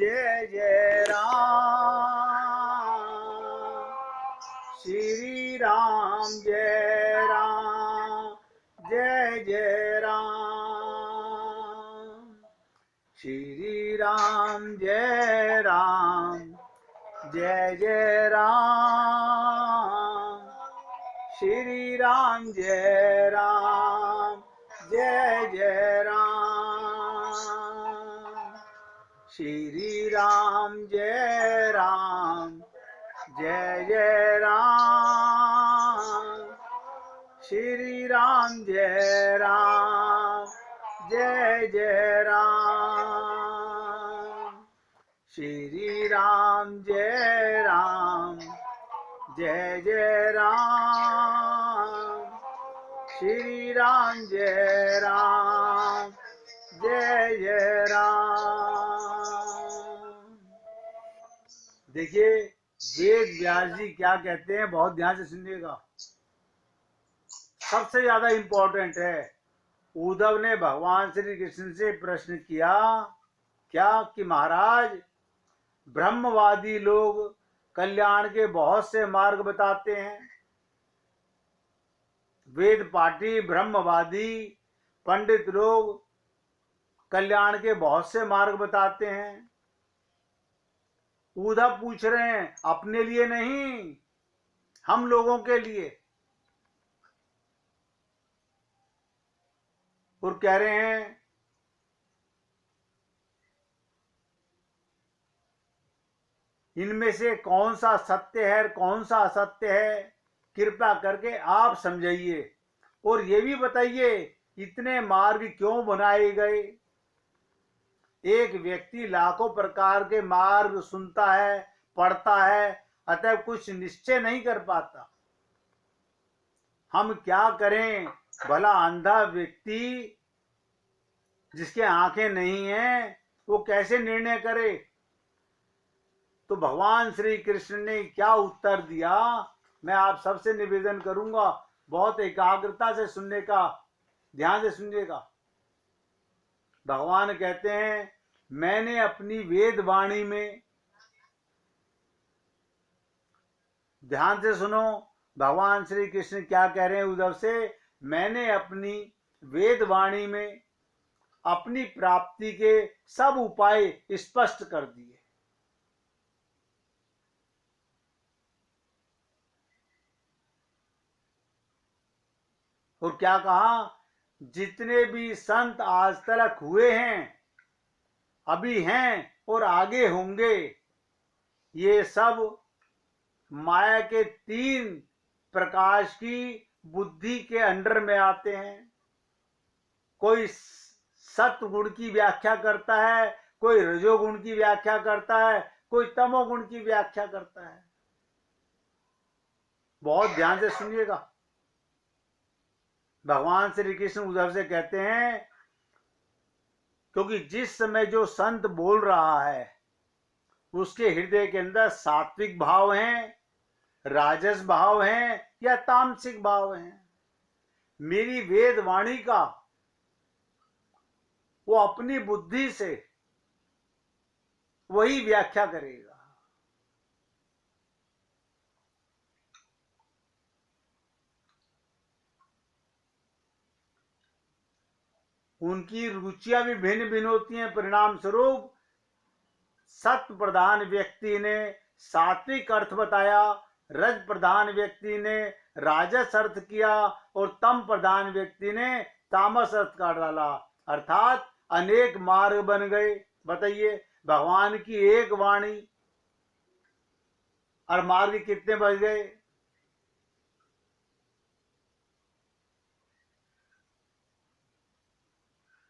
जय जय राम, श्री राम जय राम, जय जय राम, श्री राम जय राम, जय जय राम, श्री राम जय राम, जय जय राम, श्री राम जय राम, जय जय राम, श्री राम जय राम, जय जय राम, श्री राम जय राम, जय जय राम, श्री राम जय राम, जय जय राम। देखिए वेद व्यास जी क्या कहते हैं, बहुत ध्यान से सुनिएगा, सबसे ज्यादा इंपॉर्टेंट है। उद्धव ने भगवान श्री कृष्ण से प्रश्न किया क्या कि महाराज ब्रह्मवादी लोग कल्याण के बहुत से मार्ग बताते हैं, वेद पाठी ब्रह्मवादी पंडित लोग कल्याण के बहुत से मार्ग बताते हैं। उद्धव पूछ रहे हैं अपने लिए नहीं, हम लोगों के लिए, और कह रहे हैं इनमें से कौन सा सत्य है कौन सा असत्य है, कृपया करके आप समझाइए और ये भी बताइए इतने मार्ग क्यों बनाए गए। एक व्यक्ति लाखों प्रकार के मार्ग सुनता है, पढ़ता है, अतः कुछ निश्चय नहीं कर पाता। हम क्या करें, भला अंधा व्यक्ति जिसके आंखें नहीं हैं वो कैसे निर्णय करे। तो भगवान श्री कृष्ण ने क्या उत्तर दिया, मैं आप सबसे निवेदन करूंगा बहुत एकाग्रता से सुनने का, ध्यान से सुनिएगा। भगवान कहते हैं मैंने अपनी वेद वाणी में, ध्यान से सुनो भगवान श्री कृष्ण क्या कह रहे हैं उद्धव से, मैंने अपनी वेद वाणी में अपनी प्राप्ति के सब उपाय स्पष्ट कर दिए। और क्या कहा, जितने भी संत आज तक हुए हैं, अभी हैं और आगे होंगे, ये सब माया के तीन प्रकाश की बुद्धि के अंडर में आते हैं। कोई सत्गुण की व्याख्या करता है, कोई रजोगुण की व्याख्या करता है, कोई तमोगुण की व्याख्या करता है। बहुत ध्यान से सुनिएगा। भगवान श्री कृष्ण उद्धव से कहते हैं क्योंकि जिस समय जो संत बोल रहा है उसके हृदय के अंदर सात्विक भाव हैं, राजस भाव हैं या तामसिक भाव हैं, मेरी वेद वाणी का वो अपनी बुद्धि से वही व्याख्या करेगा। उनकी रुचियां भी भिन्न भिन्न होती हैं। परिणाम स्वरूप सत्य प्रधान व्यक्ति ने सात्विक अर्थ बताया, रज प्रधान व्यक्ति ने राजस अर्थ किया और तम प्रधान व्यक्ति ने तामस अर्थ कर डाला, अर्थात अनेक मार्ग बन गए। बताइए भगवान की एक वाणी और मार्ग कितने बच गए।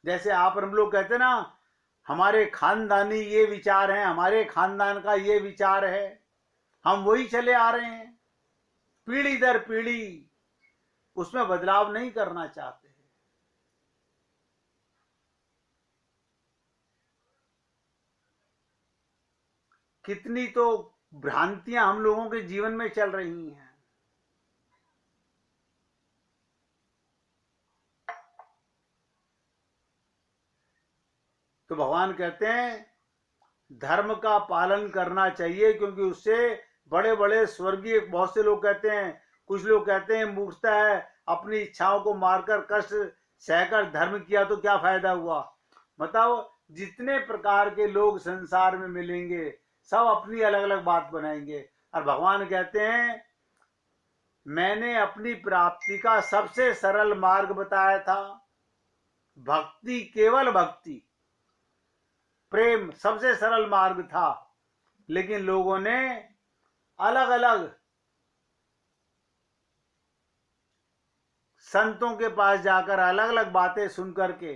जैसे आप और हम लोग कहते ना हमारे खानदानी ये विचार है, हमारे खानदान का ये विचार है, हम वही चले आ रहे हैं पीढ़ी दर पीढ़ी, उसमें बदलाव नहीं करना चाहते। कितनी तो भ्रांतियां हम लोगों के जीवन में चल रही हैं। तो भगवान कहते हैं धर्म का पालन करना चाहिए, क्योंकि उससे बड़े बड़े स्वर्गीय, बहुत से लोग कहते हैं, कुछ लोग कहते हैं मूर्खता है, अपनी इच्छाओं को मारकर कष्ट सहकर धर्म किया तो क्या फायदा हुआ। बताओ, जितने प्रकार के लोग संसार में मिलेंगे सब अपनी अलग अलग बात बनाएंगे, और भगवान कहते हैं मैंने अपनी प्राप्ति का सबसे सरल मार्ग बताया था, भक्ति, केवल भक्ति, प्रेम सबसे सरल मार्ग था। लेकिन लोगों ने अलग अलग संतों के पास जाकर अलग अलग बातें सुन करके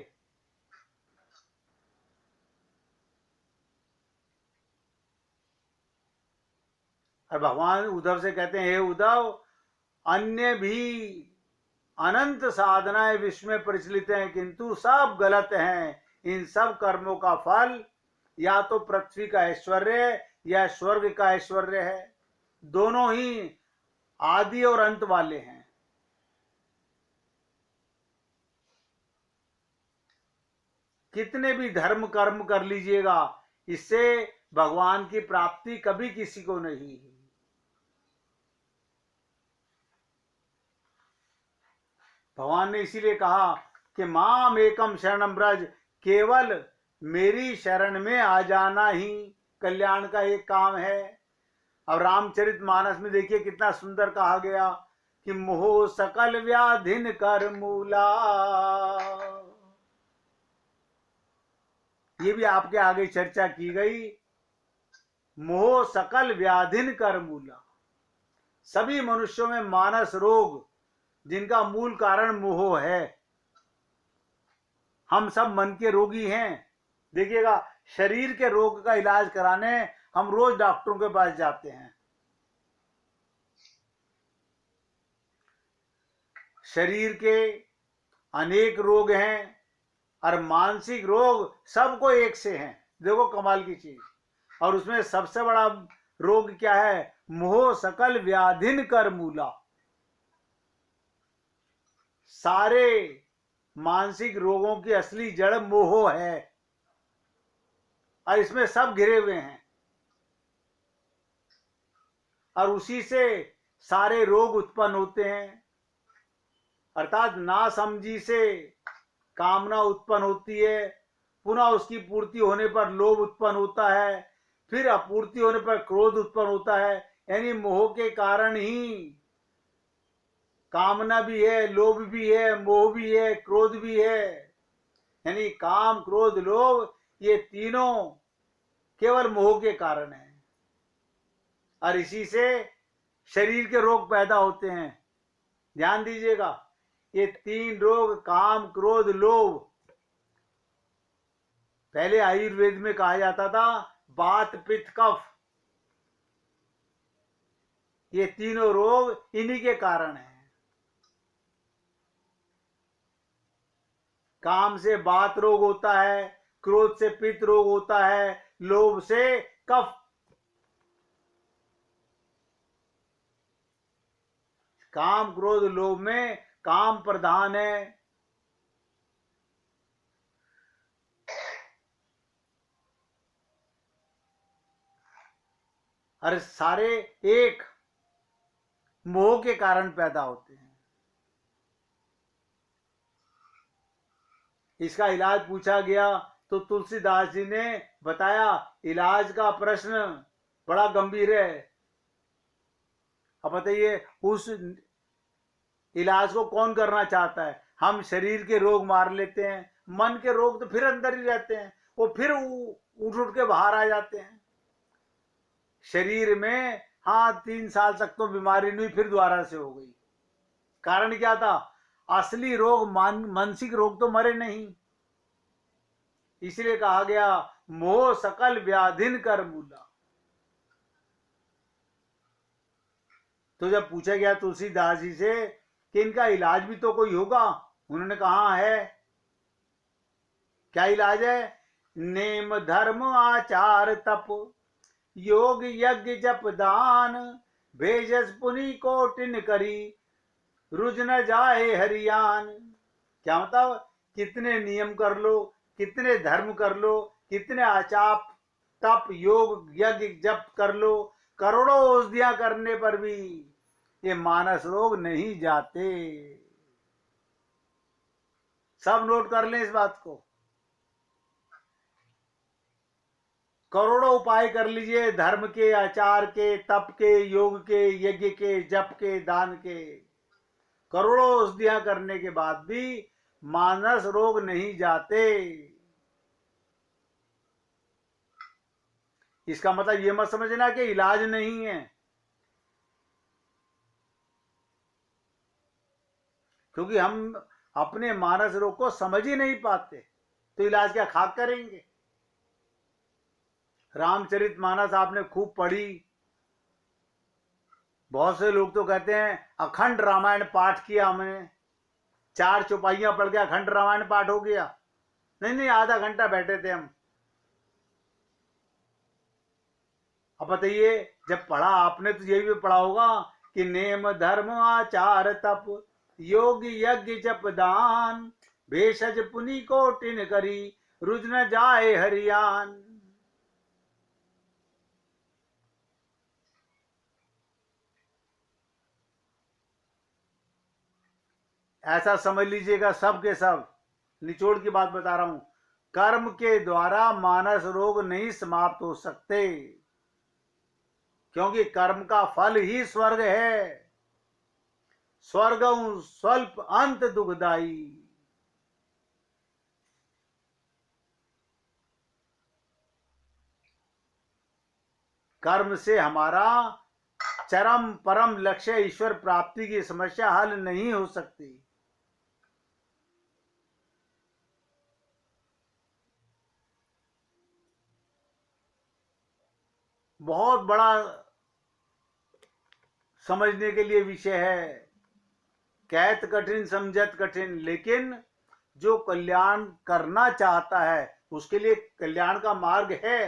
और भगवान उद्धव से कहते हैं, हे उद्धव, अन्य भी अनंत साधनाएं विश्व में प्रचलित हैं, किंतु सब गलत हैं। इन सब कर्मों का फल या तो पृथ्वी का ऐश्वर्य या स्वर्ग का ऐश्वर्य है, दोनों ही आदि और अंत वाले हैं। कितने भी धर्म कर्म कर लीजिएगा, इससे भगवान की प्राप्ति कभी किसी को नहीं। भगवान ने इसीलिए कहा कि माम एकम शरणम ब्रज, केवल मेरी शरण में आ जाना ही कल्याण का एक काम है। अब रामचरितमानस में देखिए कितना सुंदर कहा गया कि मोह सकल व्याधिन कर मूला। ये भी आपके आगे चर्चा की गई। मोह सकल व्याधिन कर मूला, सभी मनुष्यों में मानस रोग जिनका मूल कारण मोह है। हम सब मन के रोगी हैं। देखिएगा, शरीर के रोग का इलाज कराने हम रोज डॉक्टरों के पास जाते हैं। शरीर के अनेक रोग हैं और मानसिक रोग सबको एक से हैं। देखो कमाल की चीज। और उसमें सबसे बड़ा रोग क्या है? मोह सकल व्याधिन कर मूला। सारे मानसिक रोगों की असली जड़ मोह है और इसमें सब घिरे हुए हैं और उसी से सारे रोग उत्पन्न होते हैं। अर्थात नासमझी से कामना उत्पन्न होती है, पुनः उसकी पूर्ति होने पर लोभ उत्पन्न होता है, फिर अपूर्ति होने पर क्रोध उत्पन्न होता है। यानी मोह के कारण ही कामना भी है, लोभ भी है, मोह भी है, क्रोध भी है। यानी काम, क्रोध, लोभ, ये तीनों केवल मोह के कारण है और इसी से शरीर के रोग पैदा होते हैं। ध्यान दीजिएगा, ये तीन रोग, काम, क्रोध, लोभ, पहले आयुर्वेद में कहा जाता था वात, पित्त, कफ, ये तीनों रोग इन्हीं के कारण हैं। काम से वात रोग होता है, क्रोध से पित्त रोग होता है, लोभ से कफ। काम, क्रोध, लोभ में काम प्रधान है। और सारे एक मोह के कारण पैदा होते हैं। इसका इलाज पूछा गया तो तुलसीदास जी ने बताया, इलाज का प्रश्न बड़ा गंभीर है। अब बताइए, उस इलाज को कौन करना चाहता है? हम शरीर के रोग मार लेते हैं, मन के रोग तो फिर अंदर ही रहते हैं, वो फिर उठ उठ के बाहर आ जाते हैं। शरीर में हाँ 3 साल तक तो बीमारी नहीं, फिर दोबारा से हो गई। कारण क्या था? असली रोग मानसिक रोग तो मरे नहीं। इसलिए कहा गया मोह सकल व्याधिन कर मूला। तो जब पूछा गया तुलसीदास जी से कि इनका इलाज भी तो कोई होगा, उन्होंने कहा है। क्या इलाज है? नेम, धर्म, आचार, तप, योग, यज्ञ, जप, दान, भेजस पुनि कोटिन करी, रुज न जाए हरियान। क्या मतलब? कितने नियम कर लो, कितने धर्म कर लो, कितने आचार तप योग यज्ञ जप कर लो, करोड़ों औषधियां करने पर भी ये मानस रोग नहीं जाते। सब नोट कर लें इस बात को। करोड़ों उपाय कर लीजिए, धर्म के, आचार के, तप के, योग के, यज्ञ के, जप के, दान के, करोड़ों औषधियां करने के बाद भी मानस रोग नहीं जाते। इसका मतलब ये मत समझना कि इलाज नहीं है, क्योंकि हम अपने मानस रोग को समझ ही नहीं पाते तो इलाज क्या खाक करेंगे। रामचरितमानस आपने खूब पढ़ी, बहुत से लोग तो कहते हैं अखंड रामायण पाठ किया हमने, 4 चौपाइयां पढ़ के अखंड रामायण पाठ हो गया। नहीं, आधा घंटा बैठे थे हम। अब बताइए, जब पढ़ा आपने तो यही भी पढ़ा होगा कि नेम धर्म आचार तप योग यज्ञ जप दान भेषज पुनि कोटिन करी रुज न जाए हरियान। ऐसा समझ लीजिएगा सब के सब, निचोड़ की बात बता रहा हूं, कर्म के द्वारा मानस रोग नहीं समाप्त हो सकते, क्योंकि कर्म का फल ही स्वर्ग है। स्वर्ग स्वल्प अंत दुखदाई। कर्म से हमारा चरम परम लक्ष्य ईश्वर प्राप्ति की समस्या हल नहीं हो सकती। बहुत बड़ा समझने के लिए विषय है, कहत कठिन समझत कठिन, लेकिन जो कल्याण करना चाहता है उसके लिए कल्याण का मार्ग है।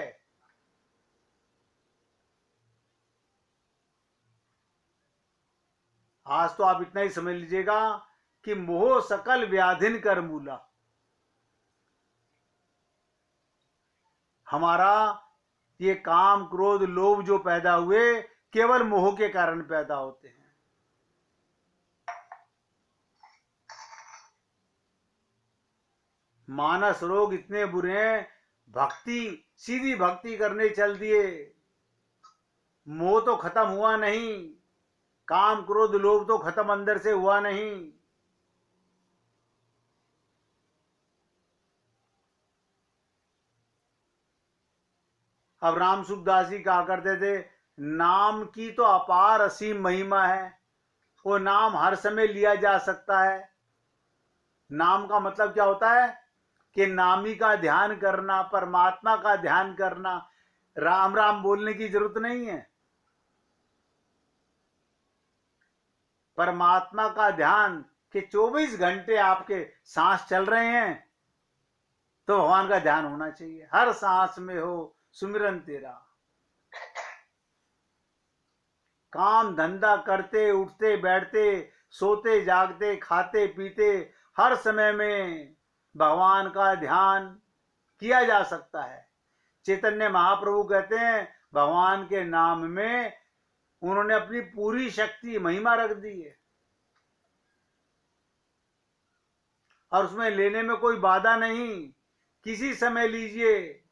आज तो आप इतना ही समझ लीजिएगा कि मोह सकल व्याधिन कर मूला। हमारा ये काम क्रोध लोभ जो पैदा हुए केवल मोह के कारण पैदा होते हैं। मानस रोग इतने बुरे हैं, भक्ति सीधी भक्ति करने चल दिए, मोह तो खत्म हुआ नहीं, काम क्रोध लोभ तो खत्म अंदर से हुआ नहीं। अब राम सुखदास जी कहा करते थे, नाम की तो अपार असीम महिमा है, वो नाम हर समय लिया जा सकता है। नाम का मतलब क्या होता है कि नामी का ध्यान करना, परमात्मा का ध्यान करना। राम राम बोलने की जरूरत नहीं है, परमात्मा का ध्यान कि 24 घंटे आपके सांस चल रहे हैं तो भगवान का ध्यान होना चाहिए, हर सांस में हो सुमिरन तेरा। काम धंधा करते उठते बैठते सोते जागते खाते पीते हर समय में भगवान का ध्यान किया जा सकता है। चैतन्य महाप्रभु कहते हैं भगवान के नाम में उन्होंने अपनी पूरी शक्ति महिमा रख दी है, और उसमें लेने में कोई बाधा नहीं, किसी समय लीजिए।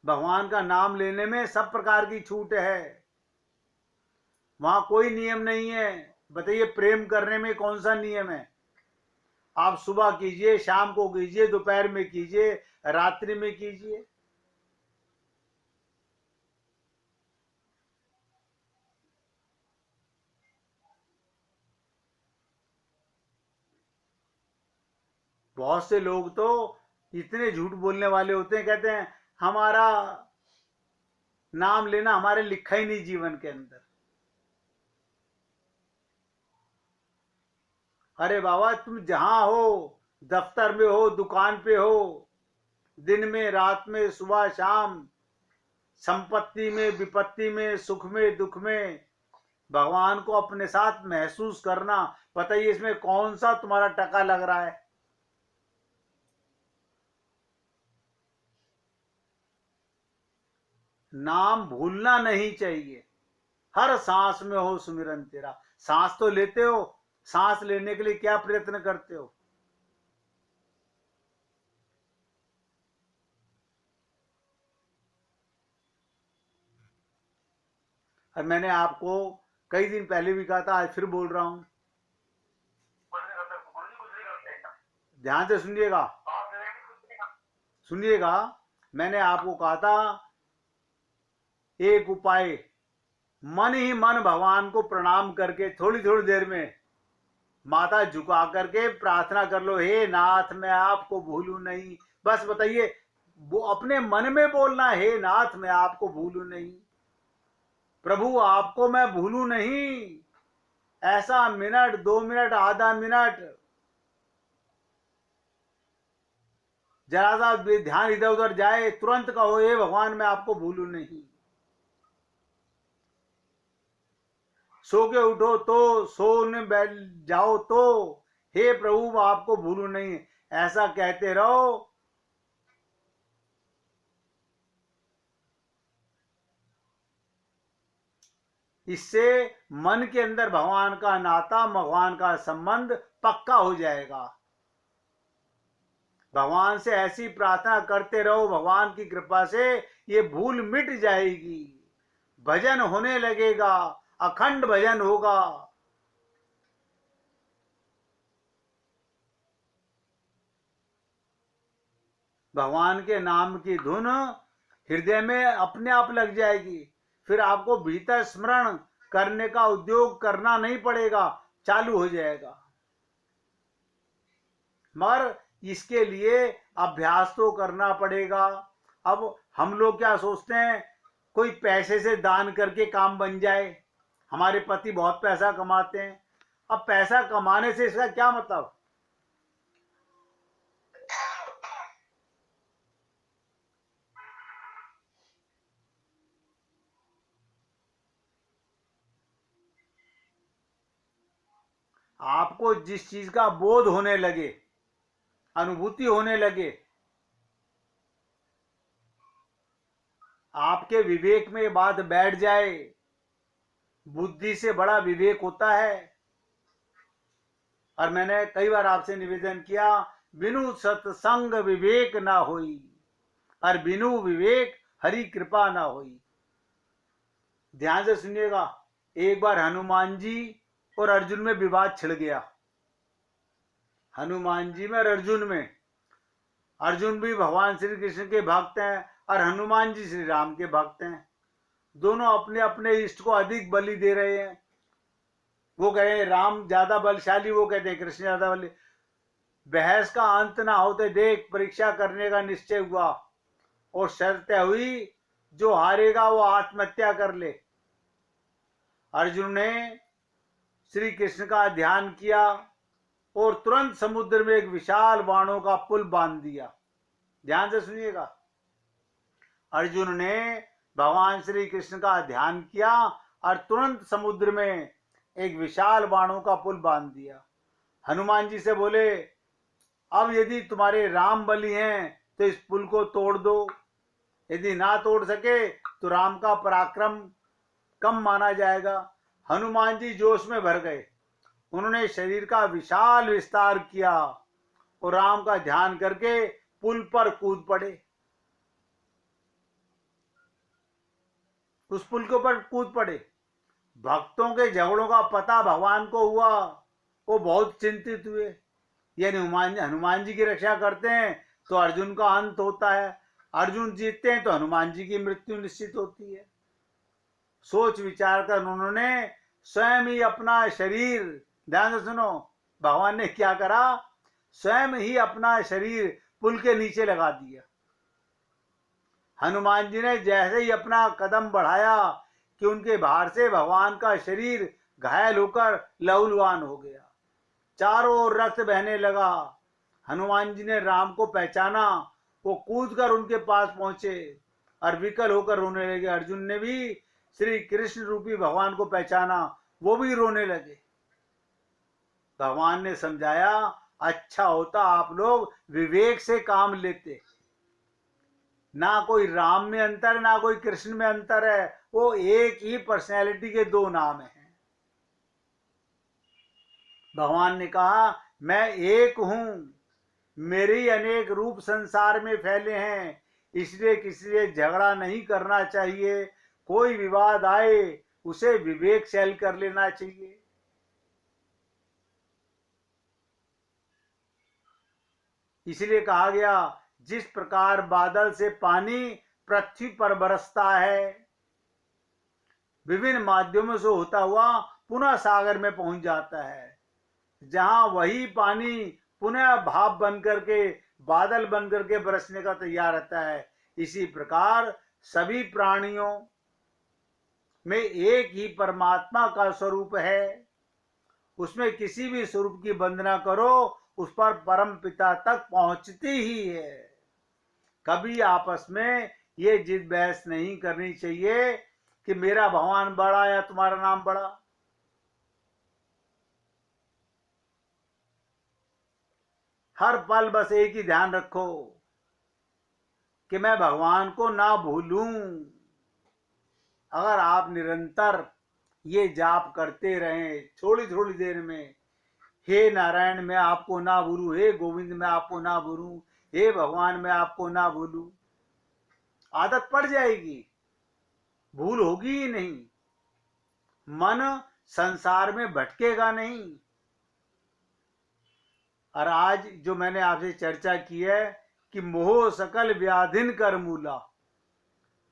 भगवान का नाम लेने में सब प्रकार की छूट है, वहां कोई नियम नहीं है। बताइए, प्रेम करने में कौन सा नियम है? आप सुबह कीजिए, शाम को कीजिए, दोपहर में कीजिए, रात्रि में कीजिए। बहुत से लोग तो इतने झूठ बोलने वाले होते हैं, कहते हैं हमारा नाम लेना हमारे लिखा ही नहीं जीवन के अंदर। अरे बाबा, तुम जहां हो, दफ्तर में हो, दुकान पे हो, दिन में रात में सुबह शाम, संपत्ति में विपत्ति में सुख में दुख में भगवान को अपने साथ महसूस करना। बताइए, इसमें कौन सा तुम्हारा टका लग रहा है? नाम भूलना नहीं चाहिए। हर सांस में हो सुमिरन तेरा। सांस तो लेते हो, सांस लेने के लिए क्या प्रयत्न करते हो? और मैंने आपको कई दिन पहले भी कहा था, आज फिर बोल रहा हूं, ध्यान से सुनिएगा, सुनिएगा। मैंने आपको कहा था एक उपाय, मन ही मन भगवान को प्रणाम करके थोड़ी थोड़ी देर में माथा झुका करके प्रार्थना कर लो, हे नाथ मैं आपको भूलू नहीं। बस बताइए, वो अपने मन में बोलना, हे नाथ मैं आपको भूलू नहीं, प्रभु आपको मैं भूलू नहीं। ऐसा मिनट, 2 मिनट, आधा मिनट, जरा सा ध्यान इधर उधर जाए, तुरंत कहो हे भगवान मैं आपको भूलू नहीं। सो के उठो तो, सोने बैठ जाओ तो, हे प्रभु आपको भूलू नहीं, ऐसा कहते रहो। इससे मन के अंदर भगवान का नाता, भगवान का संबंध पक्का हो जाएगा। भगवान से ऐसी प्रार्थना करते रहो, भगवान की कृपा से ये भूल मिट जाएगी, भजन होने लगेगा, अखंड भजन होगा। भगवान के नाम की धुन हृदय में अपने आप लग जाएगी, फिर आपको भीतर स्मरण करने का उद्योग करना नहीं पड़ेगा, चालू हो जाएगा। मगर इसके लिए अभ्यास तो करना पड़ेगा। अब हम लोग क्या सोचते हैं, कोई पैसे से दान करके काम बन जाए। हमारे पति बहुत पैसा कमाते हैं, अब पैसा कमाने से इसका क्या मतलब? आपको जिस चीज का बोध होने लगे, अनुभूति होने लगे, आपके विवेक में ये बात बैठ जाए, बुद्धि से बड़ा विवेक होता है। और मैंने कई बार आपसे निवेदन किया, बिनु सत्संग विवेक ना होई, और बिनु विवेक हरि कृपा ना होई। ध्यान से सुनिएगा। एक बार हनुमान जी और अर्जुन में विवाद छिड़ गया, हनुमान जी में और अर्जुन में। अर्जुन भी भगवान श्री कृष्ण के भक्त हैं और हनुमान जी श्री राम के भक्त हैं। दोनों अपने अपने इष्ट को अधिक बलि दे रहे हैं। वो कह रहे हैं राम ज्यादा बलशाली, वो कहते हैं कृष्ण ज्यादा बलि। बहस का अंत ना होते देख परीक्षा करने का निश्चय हुआ और शर्त हुई, जो हारेगा वो आत्महत्या कर ले। अर्जुन ने श्री कृष्ण का ध्यान किया और तुरंत समुद्र में एक विशाल बाणों का पुल बांध दिया। ध्यान से सुनिएगा। अर्जुन ने भगवान श्री कृष्ण का ध्यान किया और तुरंत समुद्र में एक विशाल बाणों का पुल बांध दिया। हनुमान जी से बोले, अब यदि तुम्हारे राम बलि हैं तो इस पुल को तोड़ दो, यदि ना तोड़ सके तो राम का पराक्रम कम माना जाएगा। हनुमान जी जोश में भर गए, उन्होंने शरीर का विशाल विस्तार किया और राम का ध्यान करके पुल पर कूद पड़े। उस पुल के ऊपर कूद पड़े। भक्तों के झगड़ों का पता भगवान को हुआ, वो बहुत चिंतित हुए। यानी हनुमान जी की रक्षा करते हैं तो अर्जुन का अंत होता है, अर्जुन जीतते हैं तो हनुमान जी की मृत्यु निश्चित होती है। सोच विचार कर उन्होंने स्वयं ही अपना शरीर, ध्यान से सुनो, भगवान ने क्या करा, स्वयं ही अपना शरीर पुल के नीचे लगा दिया। हनुमान जी ने जैसे ही अपना कदम बढ़ाया कि उनके भार से भगवान का शरीर घायल होकर लहूलुहान हो गया, चारों ओर रक्त बहने लगा। हनुमान जी ने राम को पहचाना, वो कूदकर उनके पास पहुंचे और विकल होकर रोने लगे। अर्जुन ने भी श्री कृष्ण रूपी भगवान को पहचाना, वो भी रोने लगे। भगवान ने समझाया, अच्छा होता आप लोग विवेक से काम लेते, ना कोई राम में अंतर ना कोई कृष्ण में अंतर है, वो एक ही पर्सनैलिटी के दो नाम हैं। भगवान ने कहा मैं एक हूं, मेरे ही अनेक रूप संसार में फैले हैं, इसलिए किसी से झगड़ा नहीं करना चाहिए। कोई विवाद आए उसे विवेक से हल कर लेना चाहिए। इसलिए कहा गया जिस प्रकार बादल से पानी पृथ्वी पर बरसता है, विभिन्न माध्यमों से होता हुआ पुनः सागर में पहुंच जाता है, जहां वही पानी पुनः भाप बन करके बादल बन करके बरसने का तैयार रहता है, इसी प्रकार सभी प्राणियों में एक ही परमात्मा का स्वरूप है। उसमें किसी भी स्वरूप की वंदना करो, उस पर परम पिता तक पहुंचती ही है। कभी आपस में ये जिद बहस नहीं करनी चाहिए कि मेरा भगवान बड़ा या तुम्हारा नाम बड़ा। हर पल बस एक ही ध्यान रखो कि मैं भगवान को ना भूलूं। अगर आप निरंतर ये जाप करते रहें, थोड़ी थोड़ी देर में, हे नारायण मैं आपको ना भूलूं, हे गोविंद मैं आपको ना भूलूं, हे भगवान मैं आपको ना भूलूं, आदत पड़ जाएगी, भूल होगी ही नहीं, मन संसार में भटकेगा नहीं। और आज जो मैंने आपसे चर्चा की है कि मोह सकल व्याधिन कर मूला,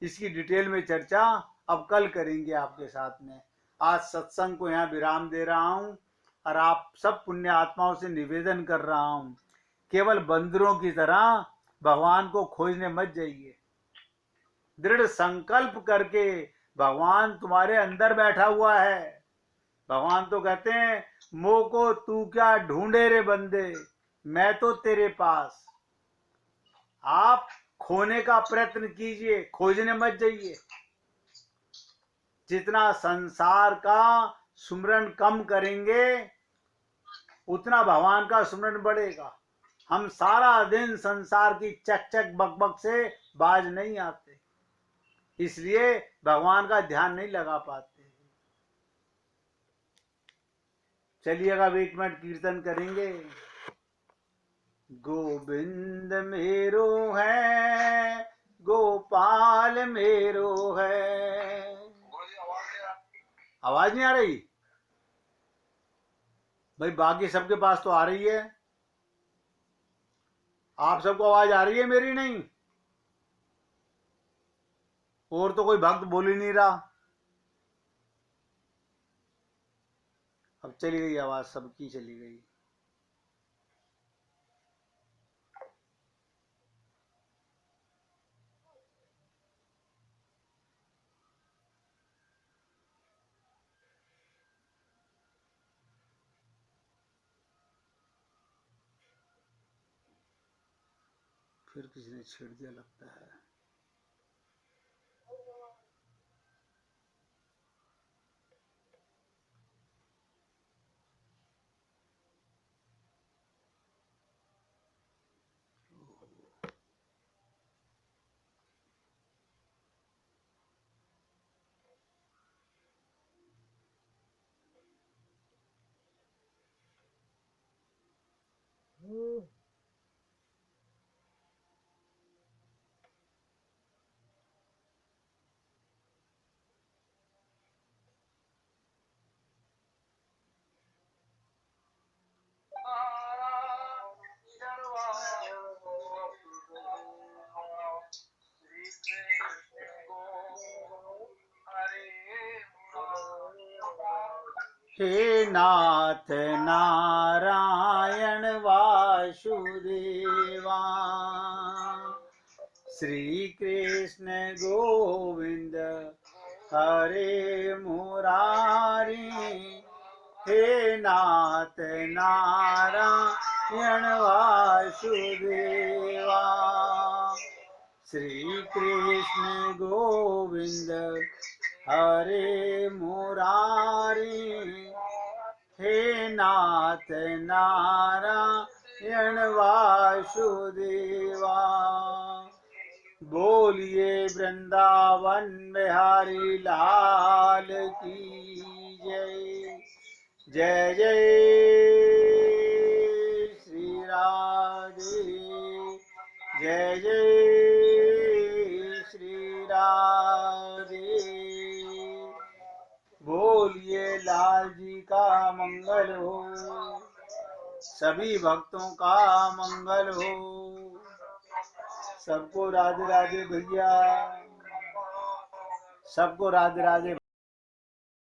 इसकी डिटेल में चर्चा अब कल करेंगे आपके साथ में। आज सत्संग को यहाँ विराम दे रहा हूँ और आप सब पुण्य आत्माओं से निवेदन कर रहा हूँ, केवल बंदरों की तरह भगवान को खोजने मत जाइए। दृढ़ संकल्प करके, भगवान तुम्हारे अंदर बैठा हुआ है। भगवान तो कहते हैं मोह को तू क्या ढूंढे रे बंदे, मैं तो तेरे पास। आप खोने का प्रयत्न कीजिए, खोजने मत जाइए। जितना संसार का सुमरन कम करेंगे उतना भगवान का सुमरन बढ़ेगा। हम सारा दिन संसार की चक चक बक बक से बाज नहीं आते, इसलिए भगवान का ध्यान नहीं लगा पाते। चलिएगा, अब 1 मिनट कीर्तन करेंगे। गोविंद मेरो है, गोपाल मेरो है। आवाज नहीं आ रही भाई? बाकी सबके पास तो आ रही है, आप सबको आवाज आ रही है मेरी? नहीं, और तो कोई भक्त बोल ही नहीं रहा। अब चली गई आवाज, सबकी चली गई। फिर किसी ने छेड़ दिया लगता है। हे नाथ नारायण वासुदेवा, श्री कृष्ण गोविंद हरे मुरारी। हे नाथ नारायण वासुदेवा, श्री कृष्ण गोविंद हरे मुरारी। हे नाथ नारायण वासुदेवा, बोलिए वृंदावन बिहारी लाल की जय। जय जय श्री राधे, जय जय श्री राधे। बोलिए लाल जी का मंगल हो, सभी भक्तों का मंगल हो। सबको राधे राधे भैया, सबको राधे राधे।